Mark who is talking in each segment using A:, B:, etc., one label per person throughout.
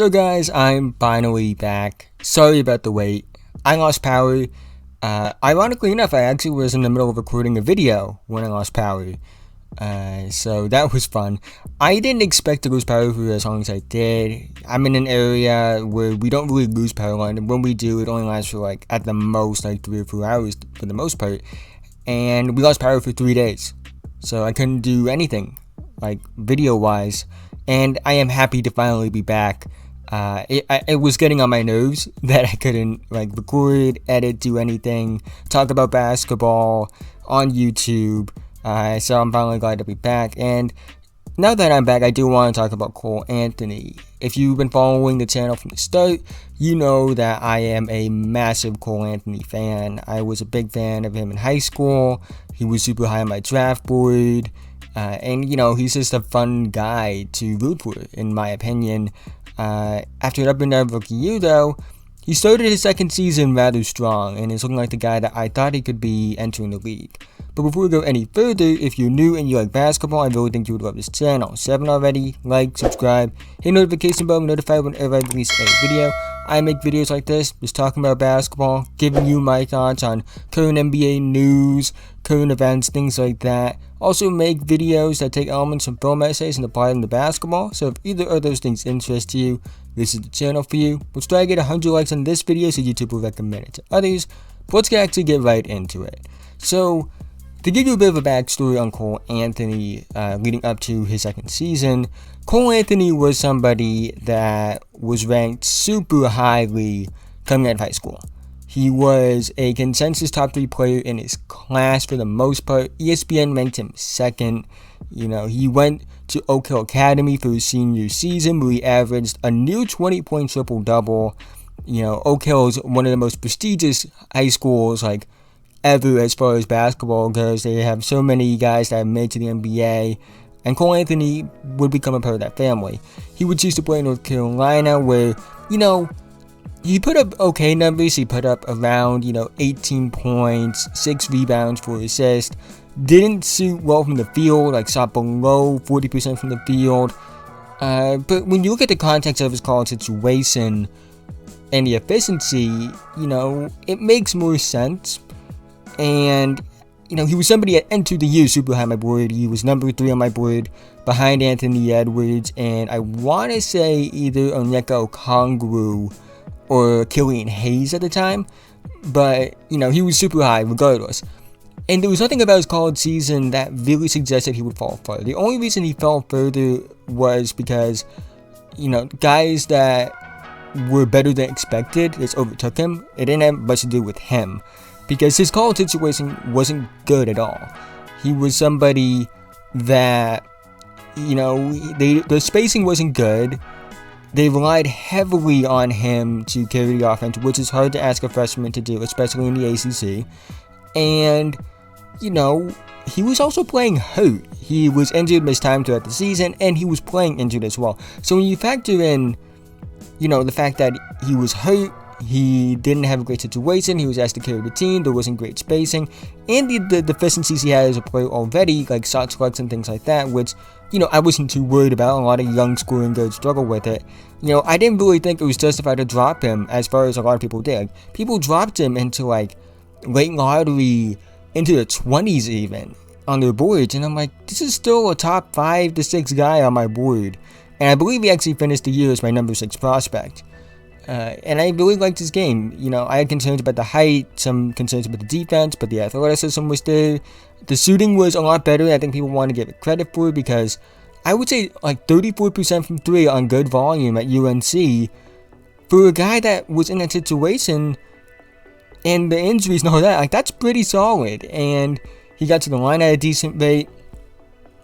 A: So guys, I'm finally back. Sorry about the wait. I lost power. Ironically enough, I actually was in the middle of recording a video when I lost power. So that was fun. I didn't expect to lose power for as long as I did. I'm in an area where we don't really lose power line, and when we do, it only lasts for at the most 3 or 4 hours for the most part. And we lost power for 3 days. So I couldn't do anything, video wise. And I am happy to finally be back. It was getting on my nerves that I couldn't record, edit, do anything, talk about basketball on YouTube. So I'm finally glad to be back. And now that I'm back, I do want to talk about Cole Anthony. If you've been following the channel from the start, you know that I am a massive Cole Anthony fan. I was a big fan of him in high school. He was super high on my draft board. And he's just a fun guy to root for, in my opinion. After an up and down rookie year, though, he started his second season rather strong and is looking like the guy that I thought he could be entering the league. But before we go any further, if you're new and you like basketball, I really think you would love this channel. If you haven't already, like, subscribe, hit notification bell, notified whenever I release a video. I make videos like this, just talking about basketball, giving you my thoughts on current NBA news, current events, things like that. Also make videos that take elements from film essays and apply them to basketball. So if either of those things interest you, this is the channel for you. Let's try to get 100 likes on this video so YouTube will recommend it to others. But let's actually get right into it. So, to give you a bit of a backstory on Cole Anthony leading up to his second season, Cole Anthony was somebody that was ranked super highly coming out of high school. He was a consensus top 3 player in his class for the most part. ESPN ranked him second. He went to Oak Hill Academy for his senior season where he averaged a near 20-point triple-double. Oak Hill is one of the most prestigious high schools, ever as far as basketball goes. They have so many guys that have made to the NBA, and Cole Anthony would become a part of that family. He would choose to play in North Carolina where, he put up okay numbers. He put up around, 18 points, 6 rebounds, 4 assists. Didn't shoot well from the field, shot below 40% from the field. But when you look at the context of his college situation and the efficiency, it makes more sense. And, he was somebody that entered the year super high on my board. He was number 3 on my board behind Anthony Edwards. And I want to say either Onyeka Okongwu or Killian Hayes at the time. But, he was super high regardless. And there was nothing about his college season that really suggested he would fall further. The only reason he fell further was because, guys that were better than expected just overtook him. It didn't have much to do with him, because his college situation wasn't good at all. He was somebody that, the spacing wasn't good. They relied heavily on him to carry the offense, which is hard to ask a freshman to do, especially in the ACC. And, he was also playing hurt. He was injured, missed time throughout the season, and he was playing injured as well. So when you factor in, the fact that he was hurt, he didn't have a great situation, he was asked to carry the team, there wasn't great spacing, and the deficiencies he had as a player already, like shot selection and things like that, which, I wasn't too worried about. A lot of young scoring guards struggle with it. I didn't really think it was justified to drop him as far as a lot of people did. People dropped him into, late lottery, into the 20s even, on their boards, and I'm like, this is still a top 5 to 6 guy on my board. And I believe he actually finished the year as my number 6 prospect. And I really liked his game. I had concerns about the height, some concerns about the defense, but the athleticism was there. The shooting was a lot better than I think people want to give it credit for, because I would say 34% from 3 on good volume at UNC for a guy that was in that situation and the injuries and all that. That's pretty solid. And he got to the line at a decent rate.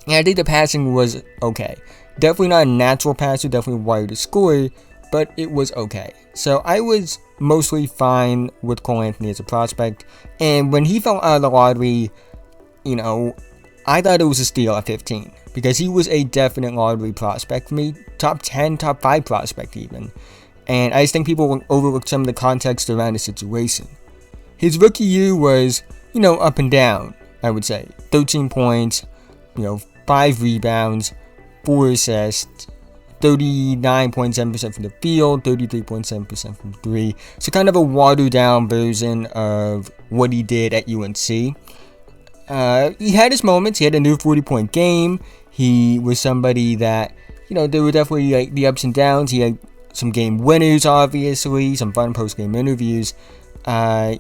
A: And I think the passing was okay. Definitely not a natural passer, definitely wired to score, but it was okay. So I was mostly fine with Cole Anthony as a prospect. And when he fell out of the lottery, I thought it was a steal at 15, because he was a definite lottery prospect for me. Top 10, top 5 prospect even. And I just think people overlook some of the context around the situation. His rookie year was, up and down, I would say. 13 points, 5 rebounds, 4 assists, 39.7% from the field, 33.7% from 3. So kind of a watered down version of what he did at UNC. He had his moments. He had a new 40-point game. He was somebody that, there were definitely like the ups and downs. He had some game winners, obviously, some fun post-game interviews. So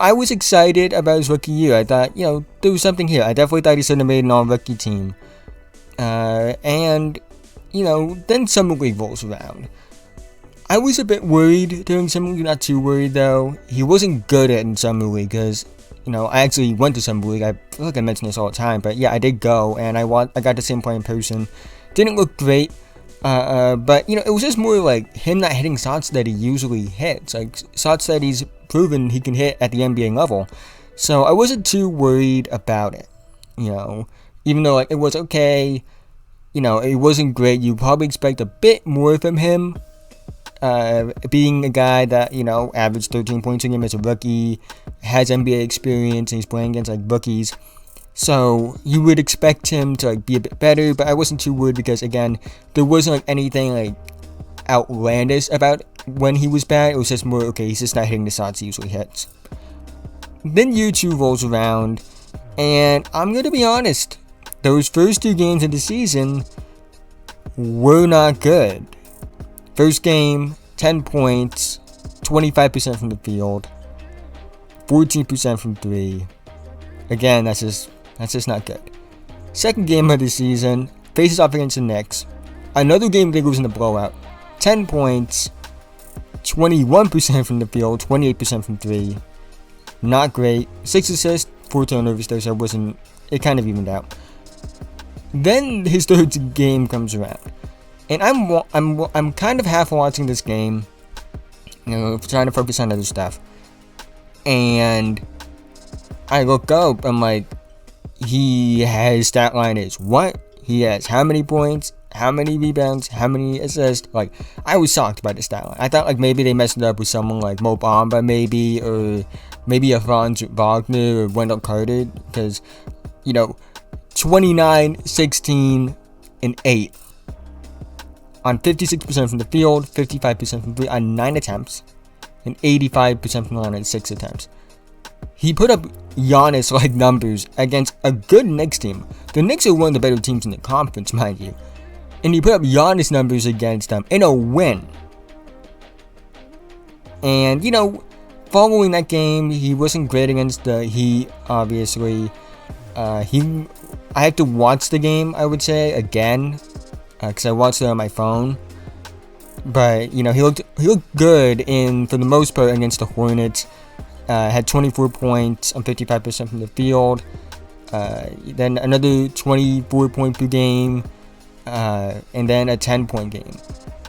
A: I was excited about his rookie year. I thought, there was something here. I definitely thought he should have made an all-rookie team. And then Summer League rolls around. I was a bit worried during Summer League, not too worried though. He wasn't good at in Summer League because, I actually went to Summer League. I feel like I mention this all the time, but yeah, I did go and I got to see him play in person. Didn't look great, but it was just more like him not hitting shots that he usually hits, like shots that he's proven he can hit at the NBA level. So I wasn't too worried about it, even though like it was okay. It wasn't great. You probably expect a bit more from him, being a guy that, averaged 13 points a game as a rookie, has NBA experience, and he's playing against, like, rookies. So, you would expect him to, like, be a bit better, but I wasn't too worried because, again, there wasn't, like, anything, like, outlandish about when he was bad. It was just more, okay, he's just not hitting the shots he usually hits. Then year 2 rolls around, and I'm gonna be honest, those first 2 games of the season were not good. First game, 10 points, 25% from the field, 14% from 3. Again, that's just not good. Second game of the season, faces off against the Knicks. Another game they lose in the blowout. 10 points, 21% from the field, 28% from 3. Not great. 6 assists, 4 turnovers though, so it kind of evened out. Then his third game comes around. And I'm kind of half watching this game, trying to focus on other stuff. And I look up, I'm like, his stat line is what? He has how many points, how many rebounds, how many assists? Like, I was shocked by the stat line. I thought like maybe they messed it up with someone like Mo Bamba maybe, or maybe a Franz Wagner or Wendell Carter, because 29, 16, and 8 on 56% from the field, 55% from 3 on 9 attempts, and 85% from the line on 6 attempts. He put up Giannis-like numbers against a good Knicks team. The Knicks are one of the better teams in the conference, mind you. And he put up Giannis numbers against them in a win. And, following that game, he wasn't great against the Heat, obviously. I had to watch the game, I would say, again, because I watched it on my phone. But, he looked good for the most part against the Hornets. Had 24 points on 55% from the field. Then another 24 point per game. And then a 10-point game.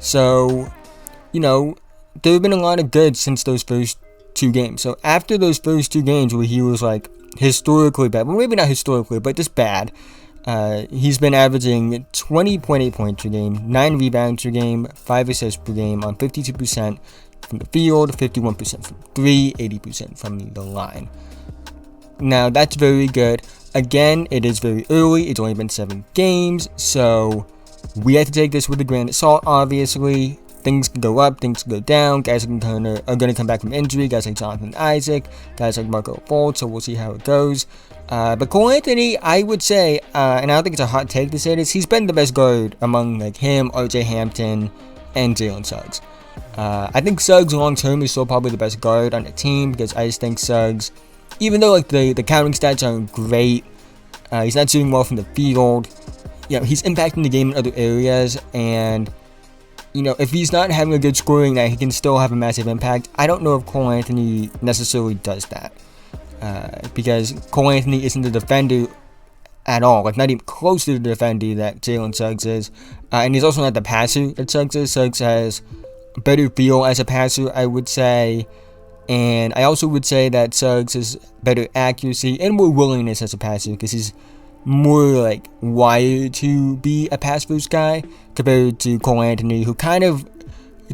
A: So, there have been a lot of good since those first 2 games. So after those first 2 games where he was like historically bad, well maybe not historically, but just bad, he's been averaging 20.8 points per game, 9 rebounds per game, 5 assists per game on 52% from the field, 51% from 3, 80% from the line. Now that's very good. Again, it is very early. It's only been 7 games, so we have to take this with a grain of salt, obviously. Things can go up, things can go down. Guys are going to come back from injury. Guys like Jonathan Isaac, guys like Marco Fultz, so we'll see how it goes. But Cole Anthony, I would say, and I don't think it's a hot take to say this, he's been the best guard among like him, RJ Hampton, and Jalen Suggs. I think Suggs long term is still probably the best guard on the team because I just think Suggs, even though like the counting stats aren't great, he's not shooting well from the field. He's impacting the game in other areas, and if he's not having a good scoring night, he can still have a massive impact. I don't know if Cole Anthony necessarily does that, because Cole Anthony isn't the defender at all, like not even close to the defender that Jalen Suggs is, and he's also not the passer that Suggs is. Suggs has a better feel as a passer, I would say, and I also would say that Suggs has better accuracy and more willingness as a passer because he's more like wired to be a pass first guy compared to Cole Anthony, who kind of,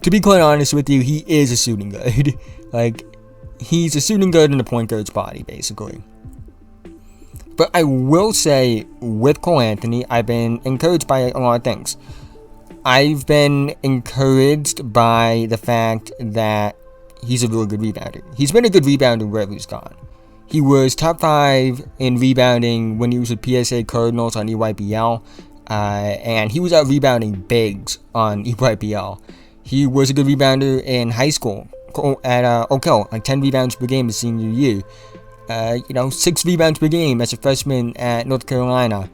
A: to be quite honest with you, he is a shooting guard. Like, he's a shooting guard in the point guard's body, basically. But I will say, with Cole Anthony, I've been encouraged by a lot of things. I've been encouraged by the fact that he's a really good rebounder. He's been a good rebounder wherever he's gone. He was top 5 in rebounding when he was with PSA Cardinals on EYBL, and he was out rebounding bigs on EYBL. He was a good rebounder in high school at Oak Hill, like 10 rebounds per game his senior year. 6 rebounds per game as a freshman at North Carolina.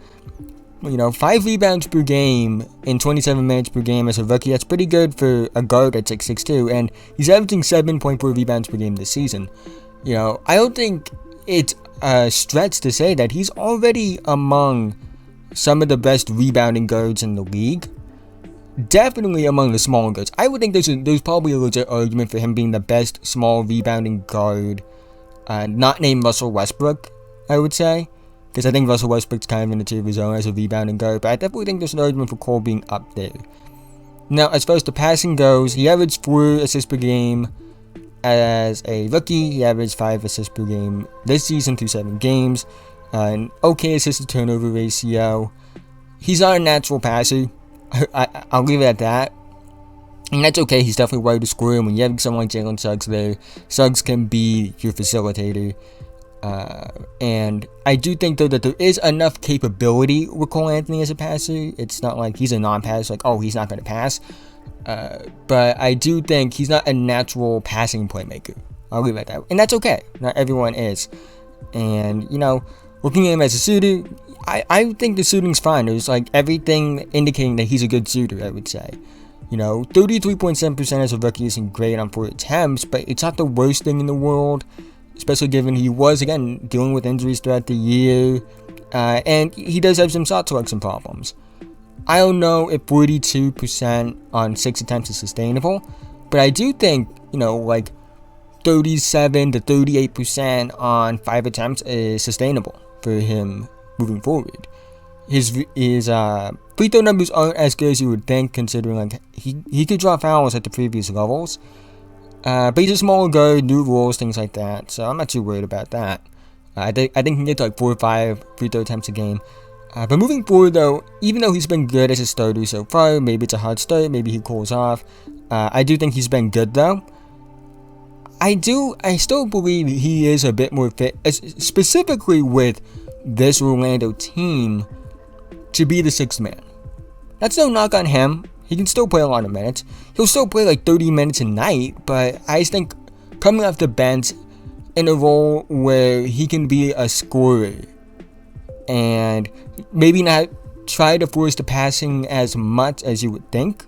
A: 5 rebounds per game in 27 minutes per game as a rookie. That's pretty good for a guard at 6'2", and he's averaging 7.4 rebounds per game this season. I don't think it's a stretch to say that he's already among some of the best rebounding guards in the league. Definitely among the smaller guards. I would think there's probably a legit argument for him being the best small rebounding guard, not named Russell Westbrook, I would say. Because I think Russell Westbrook's kind of in the tier of his own as a rebounding guard, but I definitely think there's an argument for Cole being up there. Now, as far as the passing goes, he averaged 4 assists per game as a rookie. He averaged 5 assists per game this season through 7 games. An okay assist-to-turnover ratio. He's not a natural passer. I'll leave it at that. And that's okay. He's definitely wired to score. And when you have someone like Jalen Suggs there, Suggs can be your facilitator. And I do think, though, that there is enough capability with Cole Anthony as a passer. It's not like he's a non-passer, like, oh, he's not going to pass. But I do think he's not a natural passing playmaker. I'll leave it at that. And that's okay. Not everyone is. And, looking at him as a shooter, I think the shooting's fine. There's, like, everything indicating that he's a good shooter, I would say. 33.7% as a rookie isn't great on 4 attempts, but it's not the worst thing in the world. Especially given he was, again, dealing with injuries throughout the year. And he does have some shot selection problems. I don't know if 42% on 6 attempts is sustainable. But I do think, 37 to 38% on 5 attempts is sustainable for him moving forward. His free throw numbers aren't as good as you would think, considering he could draw fouls at the previous levels. But he's a smaller guard, new rules, things like that. So I'm not too worried about that. I think he can get to 4 or 5 free throw attempts a game. But moving forward, though, even though he's been good as a starter so far, maybe it's a hard start, maybe he cools off. I do think he's been good, though. I still believe he is a bit more fit, specifically with this Orlando team, to be the 6th man. That's no knock on him. He can still play a lot of minutes. He'll still play like 30 minutes a night, but I just think coming off the bench in a role where he can be a scorer and maybe not try to force the passing as much as you would think,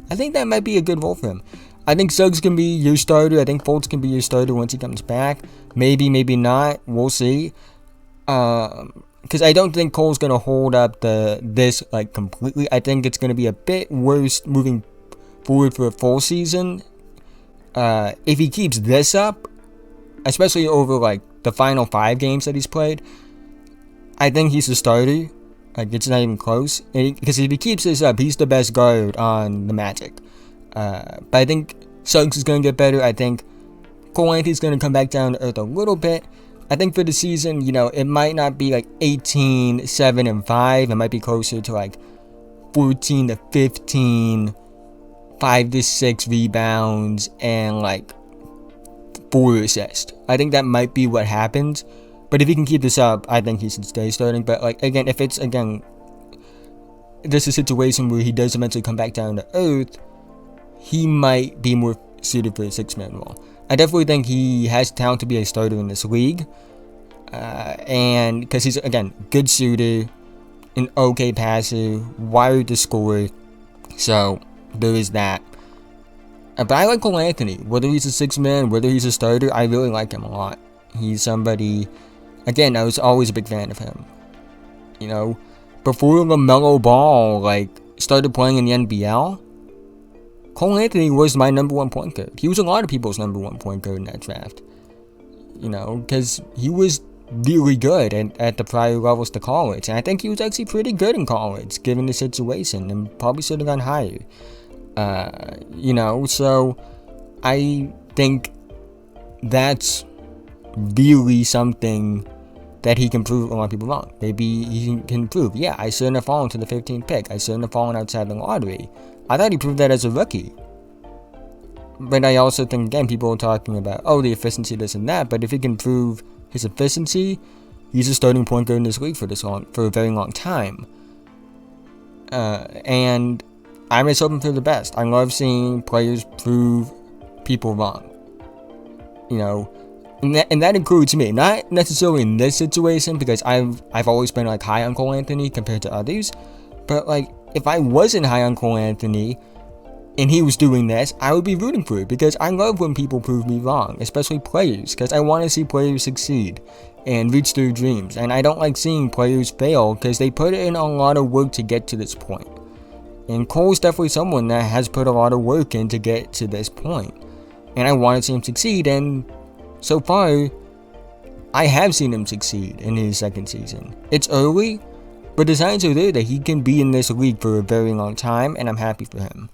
A: I think that might be a good role for him. I think Suggs can be your starter. I think Fultz can be your starter once he comes back. Maybe, maybe not. We'll see. Because I don't think Cole's going to hold up this completely. I think it's going to be a bit worse moving forward for a full season. If he keeps this up, especially over the final 5 games that he's played, I think he's the starter. It's not even close. Because if he keeps this up, he's the best guard on the Magic. But I think Suggs is going to get better. I think Cole Anthony's going to come back down to earth a little bit. I think for the season, it might not be 18, 7, and 5. It might be closer to 14 to 15, 5 to 6 rebounds, and 4 assists. I think that might be what happens. But if he can keep this up, I think he should stay starting. But again, if it's this is a situation where he does eventually come back down to earth, he might be more suited for a 6-man role. I definitely think he has talent to be a starter in this league. And because he's, again, good shooter, an okay passer, wired to score. So, there is that. But I like Cole Anthony. Whether he's a 6-man, whether he's a starter, I really like him a lot. He's somebody, again, I was always a big fan of him. Before LaMelo Ball, started playing in the NBL, Cole Anthony was my number 1 point guard. He was a lot of people's number 1 point guard in that draft. Because he was really good at the prior levels to college. And I think he was actually pretty good in college, given the situation, and probably should have gone higher. So I think that's really something that he can prove a lot of people wrong. Maybe he can prove, yeah, I shouldn't have fallen to the 15th pick. I shouldn't have fallen outside the lottery. I thought he proved that as a rookie. But I also think, again, people are talking about, oh, the efficiency, this and that. But if he can prove his efficiency, he's a starting point guard in this league for a very long time. And I'm just hoping for the best. I love seeing players prove people wrong. You know, and that includes me. Not necessarily in this situation, because I've always been like high on Cole Anthony compared to others. But like, if I wasn't high on Cole Anthony and he was doing this, I would be rooting for it, because I love when people prove me wrong, especially players, because I want to see players succeed and reach their dreams. And I don't like seeing players fail, because they put in a lot of work to get to this point. And Cole's definitely someone that has put a lot of work in to get to this point. And I want to see him succeed, and so far, I have seen him succeed in his second season. It's early, but the signs are there that he can be in this league for a very long time, and I'm happy for him.